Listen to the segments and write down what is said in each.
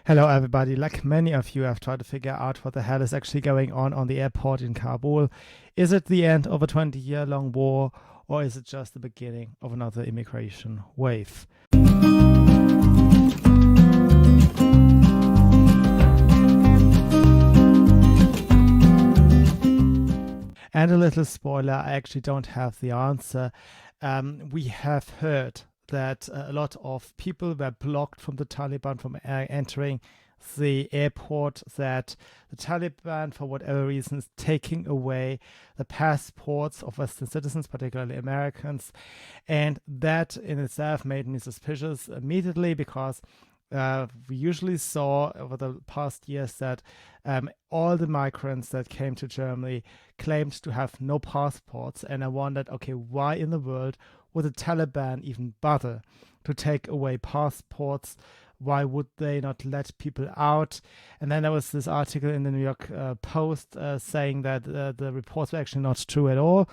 Hello, everybody. Like many of you, I've tried to figure out what the hell is actually going on the airport in Kabul. Is it the end of a 20-year-long war, or is it just the beginning of another immigration wave? And a little spoiler, I actually don't have the answer. We have heard that a lot of people were blocked from the Taliban from entering the airport, that the Taliban, for whatever reason, is taking away the passports of Western citizens, particularly Americans. And that in itself made me suspicious immediately because we usually saw over the past years that all the migrants that came to Germany claimed to have no passports. And I wondered, okay, why in the world would the Taliban even bother to take away passports? Why would they not let people out? And then there was this article in the New York Post saying that the reports were actually not true at all,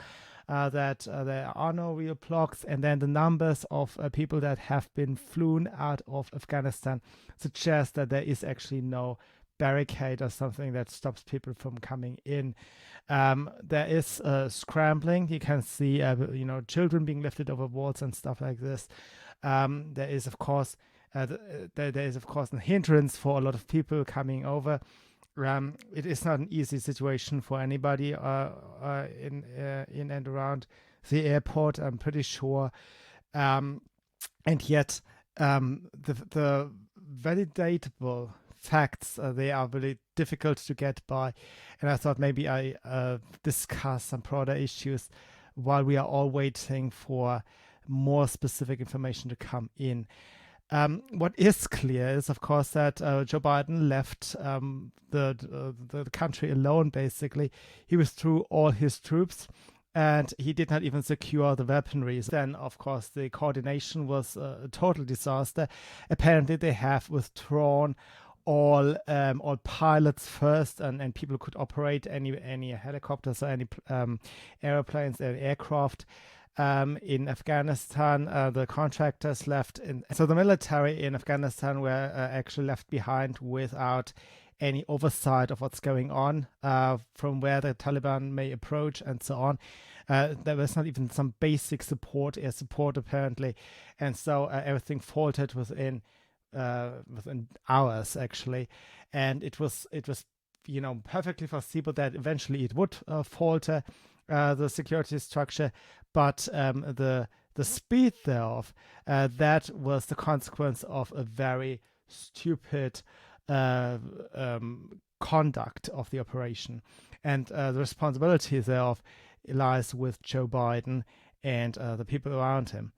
that there are no real blocks. And then the numbers of people that have been flown out of Afghanistan suggest that there is actually no barricade or something that stops people from coming in. There is scrambling. You can see, children being lifted over walls and stuff like this. There is, of course, there is, of course, a hindrance for a lot of people coming over. It is not an easy situation for anybody in and around the airport, I'm pretty sure. And yet, the validatable facts, they are really difficult to get by. And I thought maybe I discuss some broader issues while we are all waiting for more specific information to come in. What is clear is, of course, that Joe Biden left the country alone, basically. He withdrew all his troops and he did not even secure the weaponry. Then, of course, the coordination was a total disaster. Apparently, they have withdrawn all pilots first, and people could operate any helicopters or any airplanes and aircraft. In Afghanistan, the contractors left. So the military in Afghanistan were actually left behind without any oversight of what's going on, from where the Taliban may approach and so on. There was not even some basic air support apparently, and so everything faltered within hours actually, and it was perfectly foreseeable that eventually it would falter, the security structure, but the speed thereof, that was the consequence of a very stupid conduct of the operation, and the responsibility thereof lies with Joe Biden and the people around him.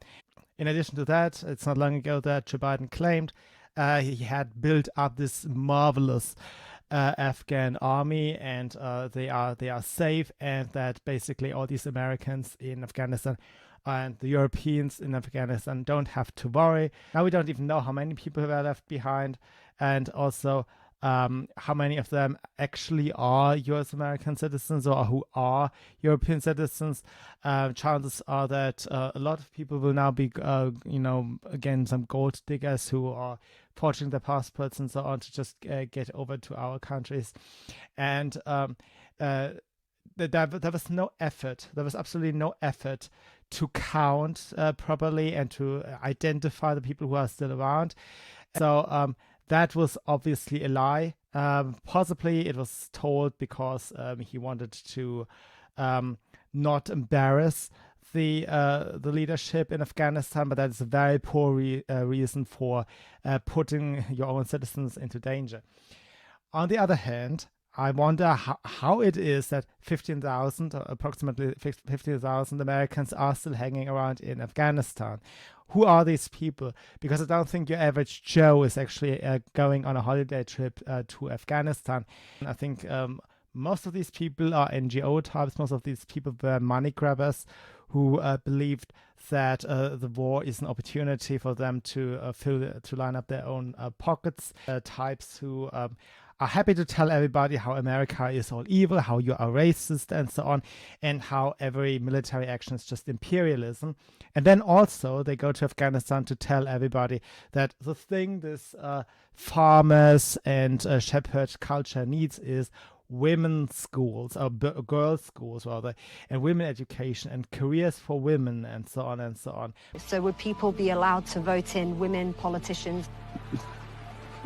In addition to that, it's not long ago that Joe Biden claimed he had built up this marvelous Afghan army, and they are safe, and that basically all these Americans in Afghanistan and the Europeans in Afghanistan don't have to worry. Now we don't even know how many people were left behind, and also how many of them actually are US American citizens or who are European citizens. Chances are that a lot of people will now be, again, some gold diggers who are forging their passports and so on to just get over to our countries. And there was no effort. There was absolutely no effort to count properly and to identify the people who are still around. So that was obviously a lie. Possibly it was told because he wanted to not embarrass the leadership in Afghanistan, but that is a very poor reason for putting your own citizens into danger. On the other hand, I wonder how it is that 15,000, approximately 15,000 Americans are still hanging around in Afghanistan. Who are these people? Because I don't think your average Joe is actually going on a holiday trip to Afghanistan. I think most of these people are NGO types. Most of these people were money grabbers who believed that the war is an opportunity for them to line up their own pockets. Types who are happy to tell everybody how America is all evil, how you are racist, and so on, and how every military action is just imperialism. And then also they go to Afghanistan to tell everybody that the thing this farmers and shepherd culture needs is women's schools, or girls' schools rather, and women education and careers for women, and so on and so on. So would people be allowed to vote in women politicians?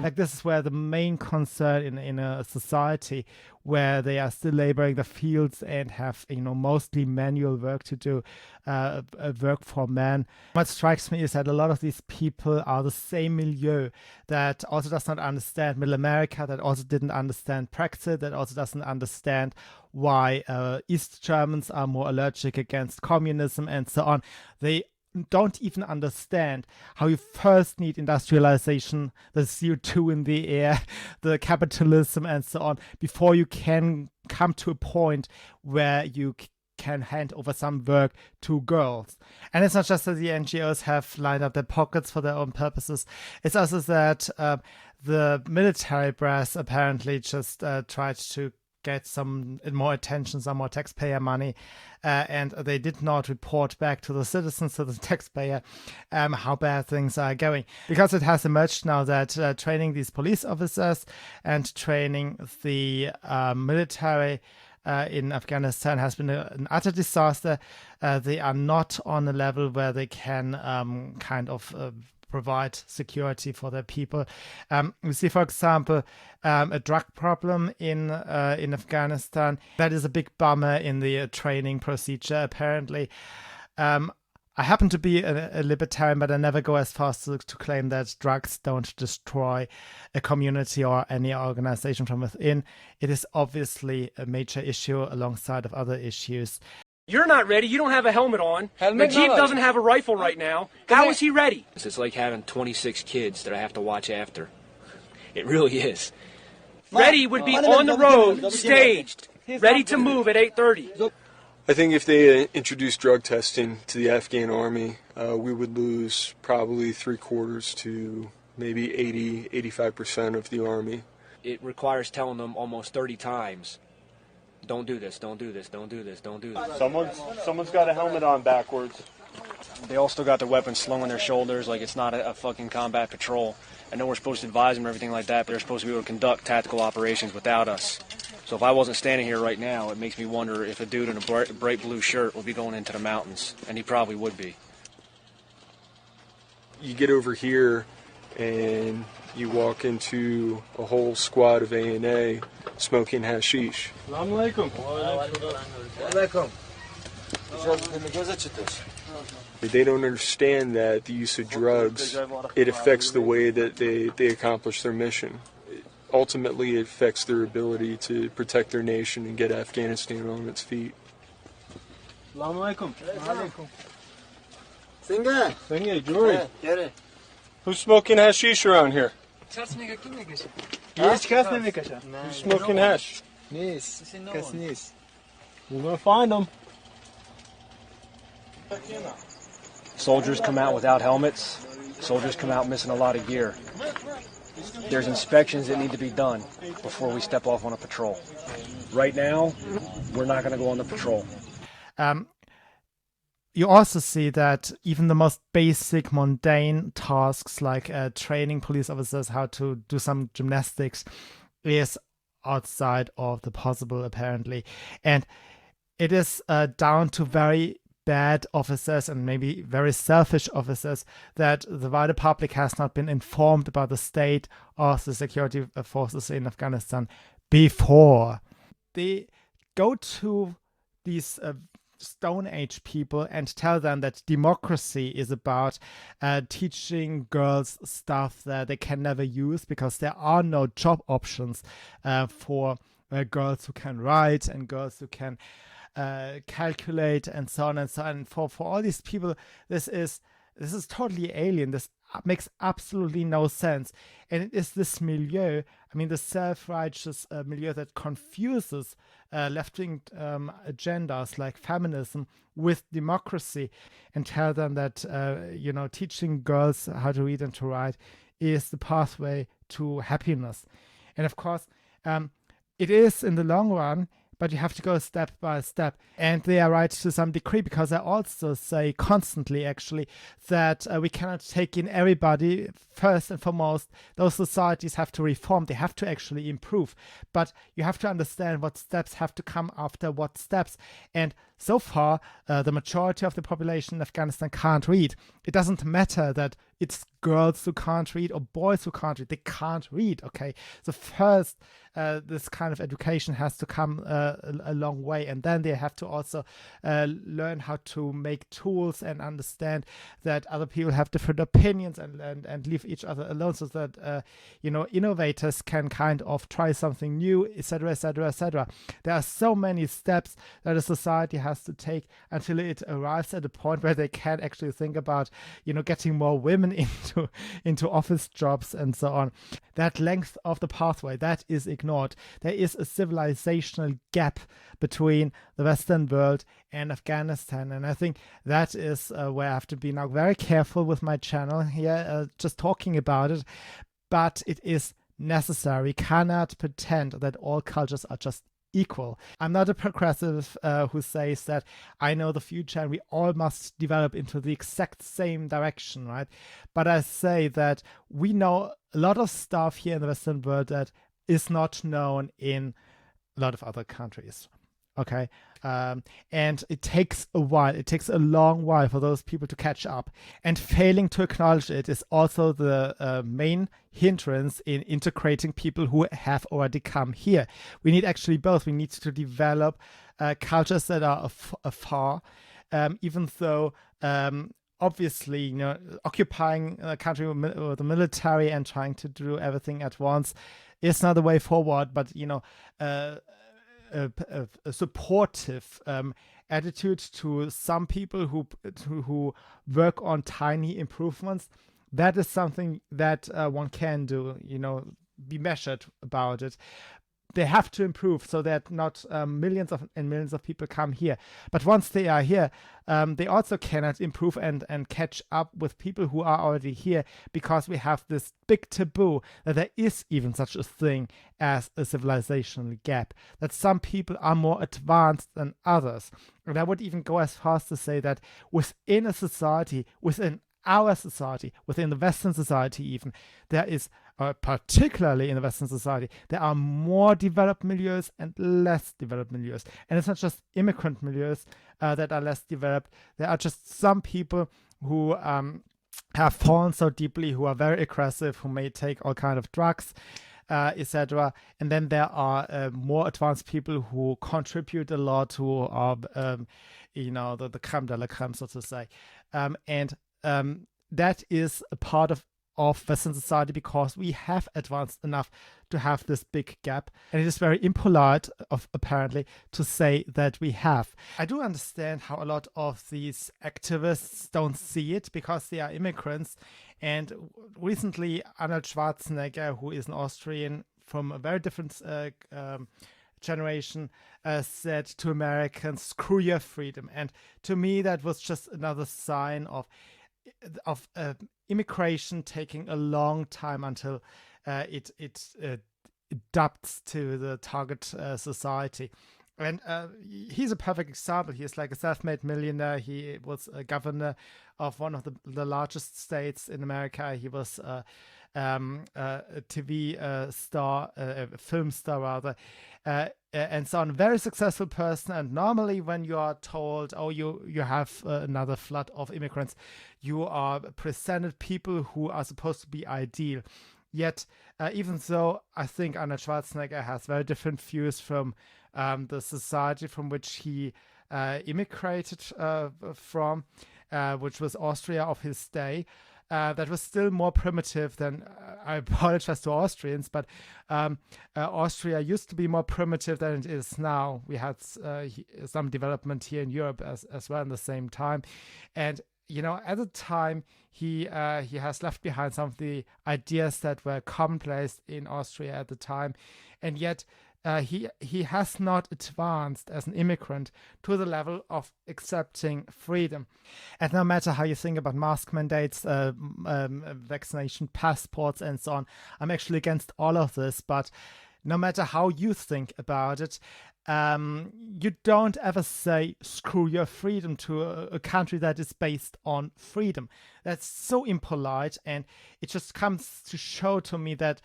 Like, this is where the main concern in a society where they are still laboring the fields and have, mostly manual work to do, work for men. What strikes me is that a lot of these people are the same milieu that also does not understand Middle America, that also didn't understand Brexit, that also doesn't understand why East Germans are more allergic against communism, and so on. They don't even understand how you first need industrialization, the CO2 in the air, the capitalism, and so on, before you can come to a point where you can hand over some work to girls. And it's not just that the NGOs have lined up their pockets for their own purposes. It's also that the military brass apparently just tried to get some more attention, some more taxpayer money, and they did not report back to the citizens, to the taxpayer, how bad things are going. Because it has emerged now that training these police officers and training the military in Afghanistan has been an utter disaster. They are not on a level where they can provide security for their people. We see, for example, a drug problem in Afghanistan. That is a big bummer in the training procedure, apparently. I happen to be a libertarian, but I never go as far as to claim that drugs don't destroy a community or any organization from within. It is obviously a major issue alongside of other issues. You're not ready. You don't have a helmet on. Najib doesn't have a rifle right now. How is he ready? It's like having 26 kids that I have to watch after. It really is. Ready would be on the road, staged, ready to move at 8:30. I think if they introduced drug testing to the Afghan army, we would lose probably 3/4 to maybe 80-85% of the army. It requires telling them almost 30 times, don't do this, don't do this, don't do this, don't do this. Someone's got a helmet on backwards. They all still got their weapons slung on their shoulders like it's not a fucking combat patrol. I know we're supposed to advise them and everything like that, but they're supposed to be able to conduct tactical operations without us. So if I wasn't standing here right now, it makes me wonder if a dude in a bright blue shirt would be going into the mountains, and he probably would be. You get over here and you walk into a whole squad of A&A smoking hashish. Assalamu alaikum. Alaikum. They don't understand that the use of drugs, it affects the way that they accomplish their mission. Ultimately, it affects their ability to protect their nation and get Afghanistan on its feet. Assalamu alaikum. Singa, Jory. Who's smoking hashish around here? Who's smoking hash? We're gonna find them. Soldiers come out without helmets. Soldiers come out missing a lot of gear. There's inspections that need to be done before we step off on a patrol. Right now, we're not going to go on the patrol. You also see that even the most basic, mundane tasks like training police officers how to do some gymnastics is outside of the possible, apparently. And it is down to very bad officers and maybe very selfish officers that the wider public has not been informed about the state of the security forces in Afghanistan before. They go to these Stone Age people and tell them that democracy is about teaching girls stuff that they can never use because there are no job options for girls who can write and girls who can calculate and so on and so on. For all these people, this is totally alien. This makes absolutely no sense. And it is this milieu, I mean, the self-righteous milieu that confuses left-wing agendas like feminism with democracy, and tell them that, teaching girls how to read and to write is the pathway to happiness. And of course, it is in the long run, but you have to go step by step. And they are right to some degree, because I also say constantly, actually, that we cannot take in everybody. First and foremost, those societies have to reform. They have to actually improve. But you have to understand what steps have to come after what steps. And so far, the majority of the population in Afghanistan can't read. It doesn't matter that it's girls who can't read or boys who can't read. They can't read, okay? So first, this kind of education has to come a long way. And then they have to also learn how to make tools and understand that other people have different opinions, and leave each other alone, so that, innovators can kind of try something new, etc., etc., etc. There are so many steps that a society has to take until it arrives at a point where they can actually think about, getting more women into office jobs and so on. That length of the pathway, that is ignored. There is a civilizational gap between the Western world and Afghanistan, and I think that is where I have to be now very careful with my channel here, just talking about it. But it is necessary. We cannot pretend that all cultures are just equal. I'm not a progressive who says that I know the future and we all must develop into the exact same direction, right? But I say that we know a lot of stuff here in the Western world that is not known in a lot of other countries. Okay, and it takes a while. It takes a long while for those people to catch up. And failing to acknowledge it is also the main hindrance in integrating people who have already come here. We need actually both. We need to develop cultures that are afar, even though obviously, occupying a country with the military and trying to do everything at once is not the way forward. But a supportive attitude to some people who work on tiny improvements, that is something that one can do, be measured about it. They have to improve so that not millions and millions of people come here. But once they are here, they also cannot improve and catch up with people who are already here, because we have this big taboo that there is even such a thing as a civilizational gap, that some people are more advanced than others. And I would even go as far as to say that within a society, within our society, within the Western society even, there is, particularly in the Western society, there are more developed milieus and less developed milieus. And it's not just immigrant milieus that are less developed. There are just some people who have fallen so deeply, who are very aggressive, who may take all kind of drugs, etc. And then there are more advanced people who contribute a lot, who are, the creme de la creme, so to say. That is a part of Western society, because we have advanced enough to have this big gap, and it is very impolite apparently to say that we have. I do understand how a lot of these activists don't see it, because they are immigrants. And recently Arnold Schwarzenegger, who is an Austrian from a very different generation, said to Americans, "Screw your freedom." And to me, that was just another sign of immigration taking a long time until it adapts to the target society. And he's a perfect example. He is like a self-made millionaire. He was a governor of one of the largest states in America. He was a TV star, a film star rather, and so on. A very successful person. And normally when you are told, oh, you have another flood of immigrants, you are presented people who are supposed to be ideal. Yet, even though I think Arnold Schwarzenegger has very different views from the society from which he immigrated from, which was Austria of his day, that was still more primitive than, I apologize to Austrians, but Austria used to be more primitive than it is now. We had some development here in Europe as well at the same time. And at the time, he has left behind some of the ideas that were commonplace in Austria at the time, and yet he has not advanced as an immigrant to the level of accepting freedom. And no matter how you think about mask mandates, vaccination passports, and so on, I'm actually against all of this. But no matter how you think about it, you don't ever say screw your freedom to a country that is based on freedom. That's so impolite, and it just comes to show to me that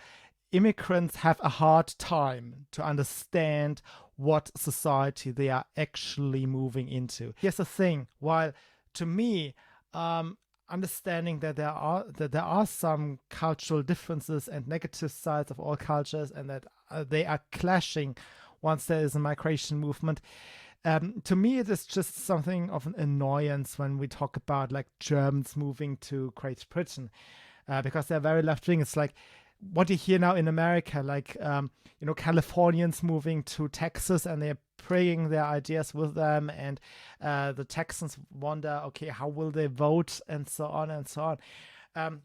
immigrants have a hard time to understand what society they are actually moving into. Here's the thing: while to me, understanding that there are some cultural differences and negative sides of all cultures, and that they are clashing once there is a migration movement. To me, it is just something of an annoyance when we talk about like Germans moving to Great Britain, because they're very left wing. It's like what you hear now in America, like Californians moving to Texas and they're bringing their ideas with them, and the Texans wonder, okay, how will they vote, and so on and so on.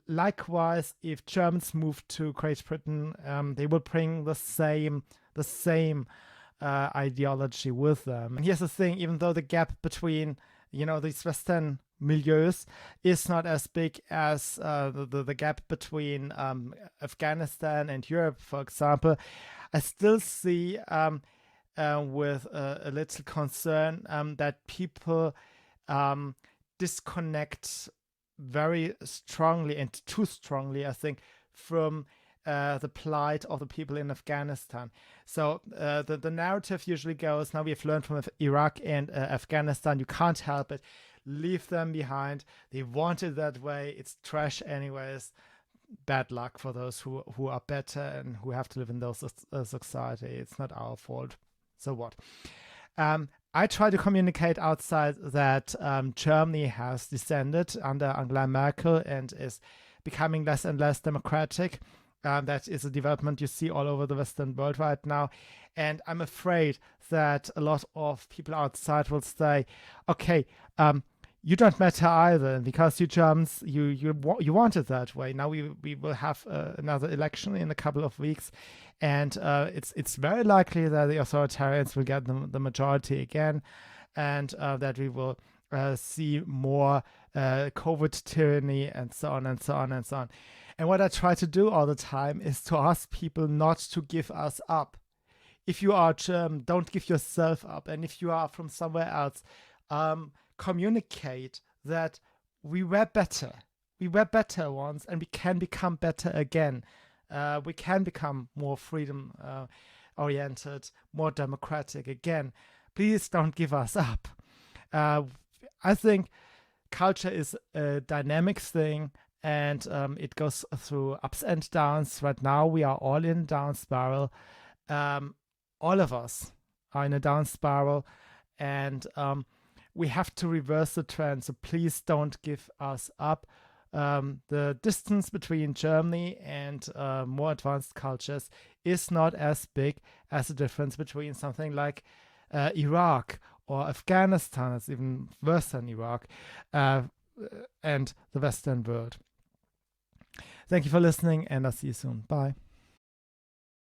Likewise, if Germans move to Great Britain, they will bring the same ideology with them. And here's the thing: even though the gap between these Western milieus is not as big as the gap between Afghanistan and Europe, for example, I still see with a little concern that people disconnect very strongly, and too strongly, I think, from the plight of the people in Afghanistan. So the narrative usually goes, now we've learned from Iraq and Afghanistan, you can't help it, leave them behind, they want it that way, it's trash anyways, bad luck for those who are better and who have to live in those society, it's not our fault, so what? I try to communicate outside that Germany has descended under Angela Merkel and is becoming less and less democratic. That is a development you see all over the Western world right now. And I'm afraid that a lot of people outside will say, okay, you don't matter either, because you Germans, you want it that way. Now we will have another election in a couple of weeks, and it's very likely that the authoritarians will get the majority again, and that we will see more COVID tyranny, and so on and so on and so on. And what I try to do all the time is to ask people not to give us up. If you are German, don't give yourself up. And if you are from somewhere else, communicate that we were better. We were better once, and we can become better again. We can become more freedom oriented, more democratic again. Please don't give us up. I think culture is a dynamic thing, and it goes through ups and downs. Right now, we are all in a down spiral. All of us are in a down spiral, and we have to reverse the trend. So please don't give us up. The distance between Germany and more advanced cultures is not as big as the difference between something like Iraq or Afghanistan. It's even worse than Iraq, and the Western world. Thank you for listening, and I'll see you soon. Bye.